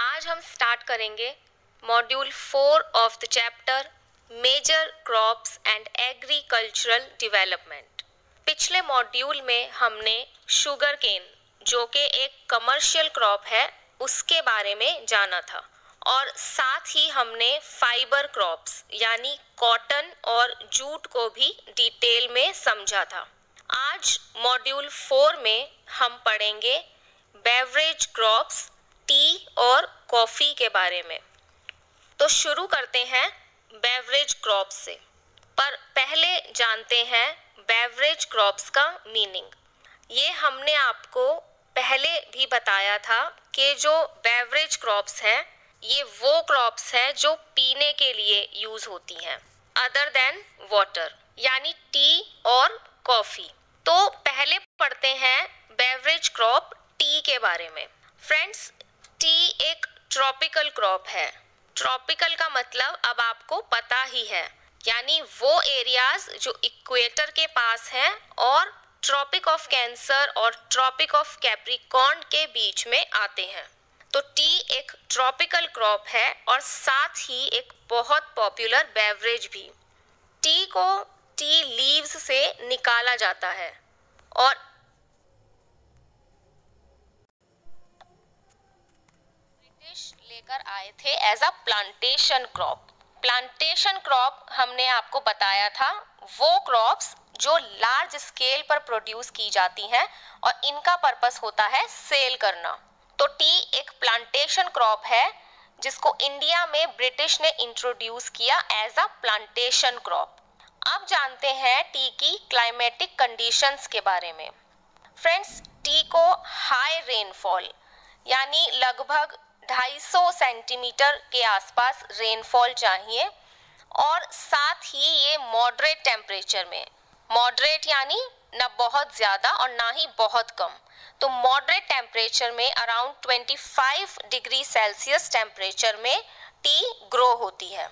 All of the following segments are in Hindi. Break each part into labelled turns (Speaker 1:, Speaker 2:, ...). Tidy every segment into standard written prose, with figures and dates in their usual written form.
Speaker 1: आज हम स्टार्ट करेंगे module 4 of the chapter major crops and agricultural development. पिछले मॉड्यूल में हमने शुगर केन, जो कि एक कमर्शियल क्रॉप है, उसके बारे में जाना था और साथ ही हमने फाइबर क्रॉप्स यानी कॉटन और जूट को भी डिटेल में समझा था। आज मॉड्यूल 4 में हम पढ़ेंगे बेवरेज क्रॉप्स, टी और कॉफ़ी के बारे में। तो शुरू करते हैं बेवरेज क्रॉप्स से, पर पहले जानते हैं बेवरेज क्रॉप्स का मीनिंग। ये हमने आपको पहले भी बताया था कि जो बेवरेज क्रॉप्स हैं ये वो क्रॉप्स हैं जो पीने के लिए यूज़ होती हैं अदर देन वाटर, यानी टी और कॉफ़ी। तो पहले पढ़ते हैं बेवरेज क्रॉप टी के बारे में। फ्रेंड्स, टी एक ट्रॉपिकल क्रॉप है। ट्रॉपिकल का मतलब अब आपको पता ही है, यानी वो एरियाज जो इक्वेटर के पास हैं और ट्रॉपिक ऑफ कैंसर और ट्रॉपिक ऑफ कैप्रिकॉर्न के बीच में आते हैं। तो टी एक ट्रॉपिकल क्रॉप है और साथ ही एक बहुत पॉपुलर बेवरेज भी। टी को टी लीव्स से निकाला जाता है और लेकर आए थे as a plantation crop. Plantation crop हमने आपको बताया था वो क्रॉप्स जो लार्ज स्केल पर प्रोड्यूस की जाती हैं और इनका पर्पस होता है सेल करना। तो टी एक प्लांटेशन क्रॉप है जिसको इंडिया में ब्रिटिश ने इंट्रोड्यूस किया एज अ प्लांटेशन क्रॉप। अब जानते हैं टी की क्लाइमेटिक कंडीशंस के बारे में। फ्रेंड्स, टी को हाई रेनफॉल यानी लगभग 250 सेंटीमीटर के आसपास रेनफॉल चाहिए और साथ ही ये मॉडरेट टेम्परेचर में, मॉडरेट यानी ना बहुत ज़्यादा और ना ही बहुत कम, तो मॉडरेट टेम्परेचर में अराउंड 25 डिग्री सेल्सियस टेम्परेचर में टी ग्रो होती है।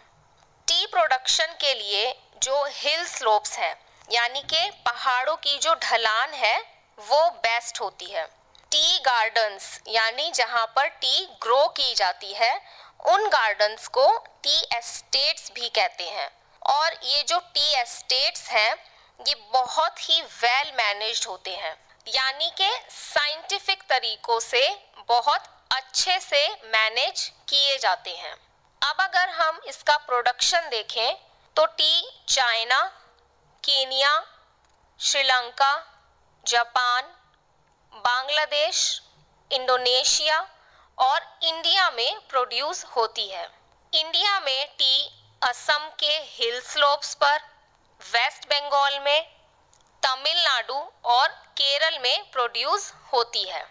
Speaker 1: टी प्रोडक्शन के लिए जो हिल स्लोप्स हैं यानी कि पहाड़ों की जो ढलान है वो बेस्ट होती है। टी गार्डन्स यानी जहाँ पर टी ग्रो की जाती है उन गार्डन्स को टी एस्टेट्स भी कहते हैं और ये जो टी एस्टेट्स हैं ये बहुत ही वेल मैनेज्ड होते हैं, यानी कि साइंटिफिक तरीकों से बहुत अच्छे से मैनेज किए जाते हैं। अब अगर हम इसका प्रोडक्शन देखें तो T China, Kenya, Sri Lanka, Japan, Bangladesh, Indonesia और इंडिया में प्रोड्यूस होती है। इंडिया में टी असम के हिल स्लोप्स पर, वेस्ट बंगाल में, तमिलनाडु और केरल में प्रोड्यूस होती है।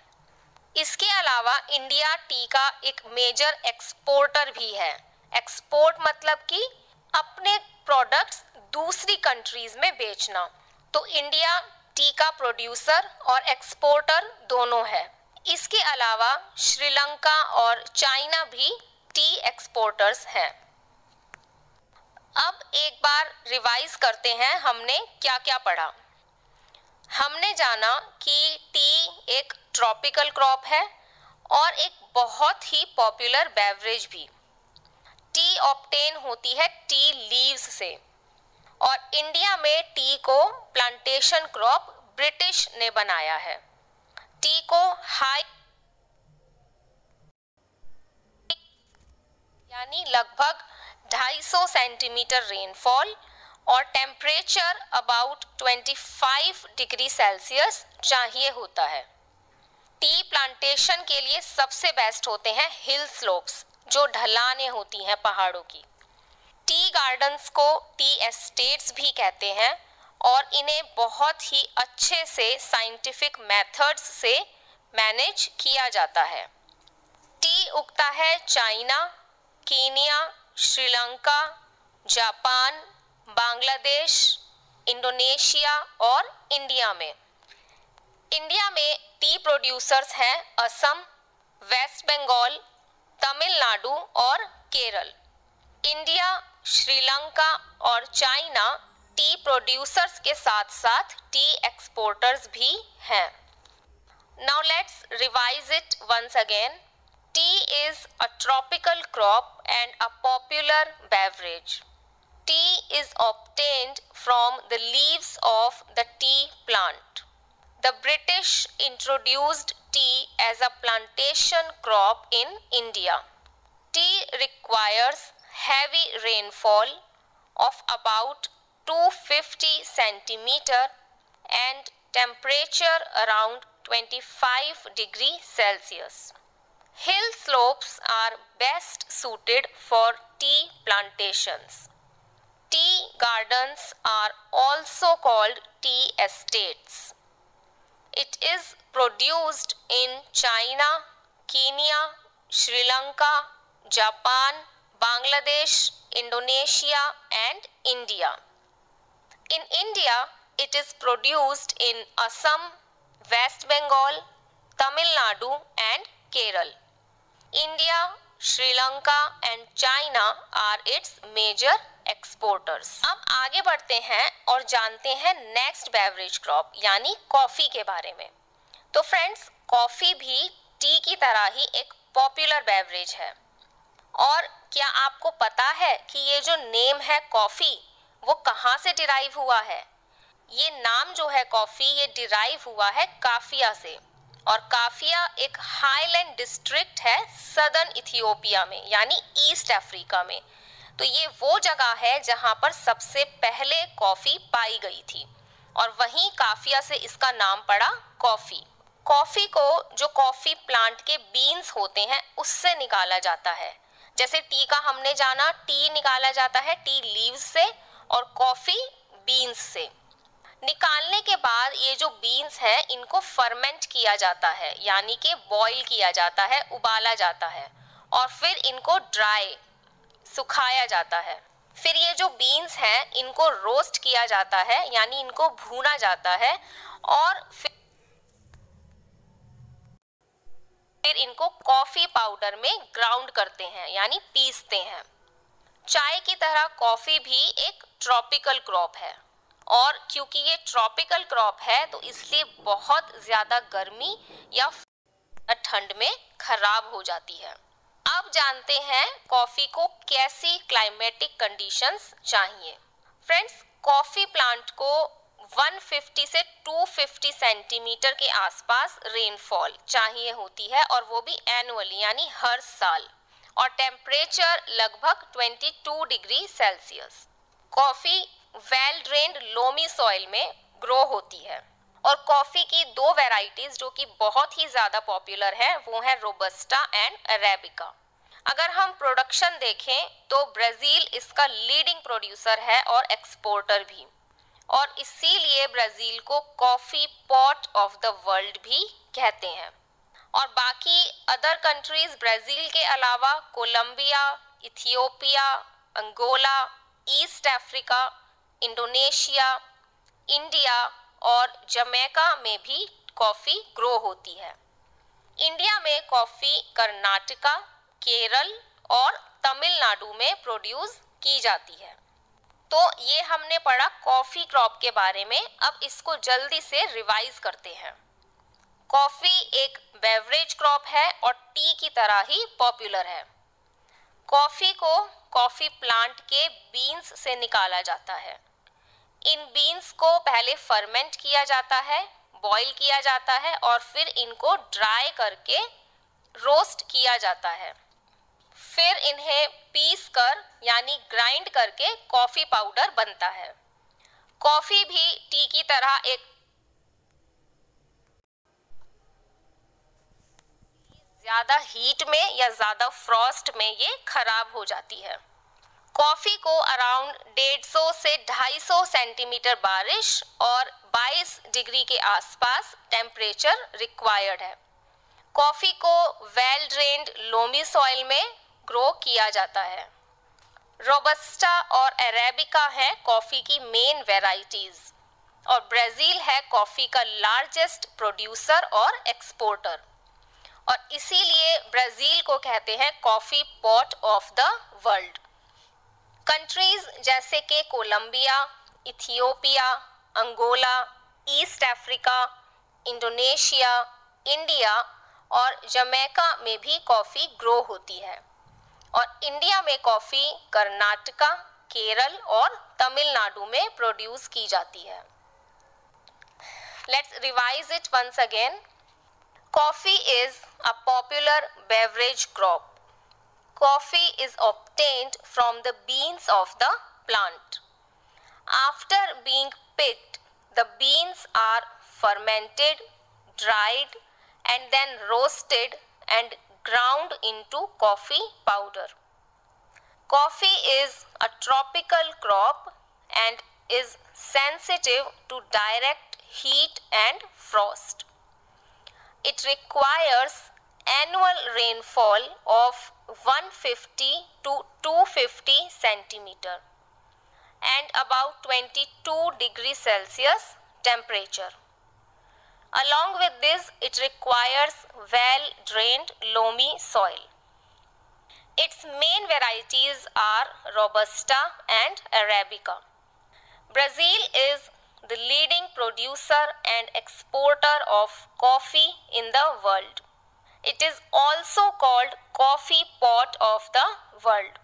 Speaker 1: इसके अलावा इंडिया टी का एक मेजर एक्सपोर्टर भी है। एक्सपोर्ट मतलब कि अपने प्रोडक्ट्स दूसरी कंट्रीज में बेचना। तो इंडिया टी का प्रोड्यूसर और एक्सपोर्टर दोनों है। इसके अलावा श्रीलंका और चाइना भी टी एक्सपोर्टर्स हैं। अब एक बार रिवाइज करते हैं हमने क्या क्या पढ़ा। हमने जाना कि टी एक ट्रॉपिकल क्रॉप है और एक बहुत ही पॉपुलर बेवरेज भी। टी ऑब्टेन होती है टी लीव्स से और इंडिया में टी को प्लांटेशन क्रॉप ब्रिटिश ने बनाया है। टी को हाई यानी लगभग 250 सेंटीमीटर रेनफॉल और टेम्परेचर अबाउट 25 डिग्री सेल्सियस चाहिए होता है। टी प्लांटेशन के लिए सबसे बेस्ट होते हैं हिल स्लोप्स, जो ढलानें होती हैं पहाड़ों की। टी गार्डन्स को टी एस्टेट्स भी कहते हैं और इन्हें बहुत ही अच्छे से साइंटिफिक मेथड्स से मैनेज किया जाता है। टी उगता है China, Kenya, Sri Lanka, Japan, Bangladesh, Indonesia और इंडिया में। इंडिया में टी प्रोड्यूसर्स हैं असम, वेस्ट बंगाल, तमिलनाडु और केरल। इंडिया, श्रीलंका और चाइना टी प्रोड्यूसर्स के साथ साथ टी एक्सपोर्टर्स भी हैं। Now let's revise it once again. Tea is a tropical crop and a popular beverage. Tea is obtained from the leaves of the tea plant. The British introduced tea as a plantation crop in India. Tea requires heavy rainfall of about 250 centimeter and temperature around 25 degrees Celsius. Hill slopes are best suited for tea plantations. Tea gardens are also called tea estates. It is produced in China, Kenya, Sri Lanka, Japan, Bangladesh, Indonesia, and India. In India, it is produced in Assam, West Bengal, Tamil Nadu, and Kerala. India, Sri Lanka and China are its major exporters. अब आगे बढ़ते हैं और जानते हैं नेक्स्ट बेवरेज क्रॉप यानी कॉफी के बारे में। तो फ्रेंड्स, कॉफी भी टी की तरह ही एक पॉपुलर बेवरेज है। और क्या आपको पता है कि ये जो नेम है कॉफी, वो कहाँ से डिराइव हुआ है? ये नाम जो है कॉफी, ये डिराइव हुआ है काफिया से। और काफिया एक हाईलैंड डिस्ट्रिक्ट है सदर्न इथियोपिया में यानी ईस्ट अफ्रीका में। तो ये वो जगह है जहाँ पर सबसे पहले कॉफी पाई गई थी और वहीं काफिया से इसका नाम पड़ा कॉफी। कॉफी को जो कॉफी प्लांट के बीन्स होते हैं उससे निकाला जाता है। जैसे टी का हमने जाना, टी निकाला जाता है टी लीव्स से और कॉफी बीन्स से। निकालने के बाद ये जो बीन्स हैं इनको फर्मेंट किया जाता है यानी कि बॉईल किया जाता है, उबाला जाता है और फिर इनको ड्राई सुखाया जाता है। फिर ये जो बीन्स हैं इनको रोस्ट किया जाता है यानी इनको भूना जाता है और फिर इनको कॉफी पाउडर में ग्राउंड करते हैं यानी पीसते हैं। चाय की तरह कॉफी भी एक ट्रॉपिकल क्रॉप है और क्योंकि ये ट्रॉपिकल क्रॉप है तो इसलिए बहुत ज़्यादा गर्मी या ठंड में खराब हो जाती है। अब जानते हैं कॉफ़ी को कैसी क्लाइमेटिक कंडीशंस चाहिए। फ्रेंड्स, कॉफ़ी प्लांट को 150 से 250 सेंटीमीटर के आसपास रेनफॉल चाहिए होती है और वो भी एनुअली यानी हर साल, और टेम्परेचर लगभग 22 degree Celsius. Coffee well drained loamy soil में ग्रो होती है और कॉफ़ी की दो वैरायटीज़ जो कि बहुत ही ज़्यादा पॉपुलर है वो है रोबस्टा एंड अरेबिका। अगर हम प्रोडक्शन देखें तो ब्राज़ील इसका लीडिंग प्रोड्यूसर है और एक्सपोर्टर भी, और इसीलिए ब्राज़ील को coffee pot of the world भी कहते हैं। और बाकी अदर कंट्रीज़ ब्राज़ील के अलावा Colombia, Ethiopia, Angola, East Africa, Indonesia, India और जमैका में भी कॉफ़ी ग्रो होती है। इंडिया में कॉफ़ी कर्नाटका, केरल और तमिलनाडु में प्रोड्यूस की जाती है। तो ये हमने पढ़ा कॉफ़ी क्रॉप के बारे में। अब इसको जल्दी से रिवाइज करते हैं। कॉफ़ी एक बेवरेज क्रॉप है और टी की तरह ही पॉपुलर है। कॉफ़ी को कॉफ़ी प्लांट के बीन्स से निकाला जाता है। इन बीन्स को पहले फर्मेंट किया जाता है, बॉईल किया जाता है और फिर इनको ड्राई करके रोस्ट किया जाता है। फिर इन्हें पीस कर यानी ग्राइंड करके कॉफ़ी पाउडर बनता है। कॉफ़ी भी टी की तरह एक ज़्यादा हीट में या ज़्यादा फ्रॉस्ट में ये खराब हो जाती है। कॉफ़ी को अराउंड 150 से 250 सेंटीमीटर बारिश और 22 डिग्री के आसपास टेम्परेचर रिक्वायर्ड है। कॉफ़ी को वेल ड्रेन्ड लोमी सॉइल में ग्रो किया जाता है। रोबस्टा और अरेबिका है कॉफ़ी की मेन वेराइटीज़ और ब्राज़ील है कॉफ़ी का लार्जेस्ट प्रोड्यूसर और एक्सपोर्टर, और इसीलिए ब्राज़ील को कहते हैं coffee pot of the world. Countries जैसे कि Colombia, Ethiopia, Angola, East Africa, Indonesia, India और जमैका में भी कॉफ़ी ग्रो होती है। और इंडिया में कॉफ़ी कर्नाटका, केरल और तमिलनाडु में प्रोड्यूस की जाती है। Let's revise it once again. Coffee is a popular beverage crop. Coffee is obtained from the beans of the plant. After being picked, the beans are fermented, dried, and then roasted and ground into coffee powder. Coffee is a tropical crop and is sensitive to direct heat and frost. It requires annual rainfall of 150 to 250 centimeter and about 22 degrees Celsius temperature. Along with this, it requires well-drained loamy soil. Its main varieties are Robusta and Arabica. Brazil is the leading producer and exporter of coffee in the world. It is also called coffee pot of the world.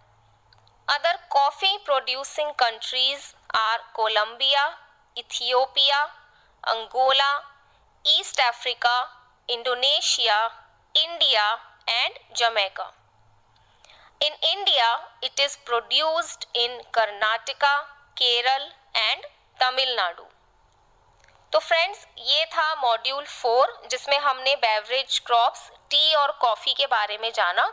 Speaker 1: Other coffee producing countries are Colombia, Ethiopia, Angola, East Africa, Indonesia, India and Jamaica. In India, it is produced in Karnataka, Kerala and Tamil Nadu. तो फ्रेंड्स, ये था मॉड्यूल 4 जिसमें हमने बेवरेज क्रॉप्स टी और कॉफ़ी के बारे में जाना।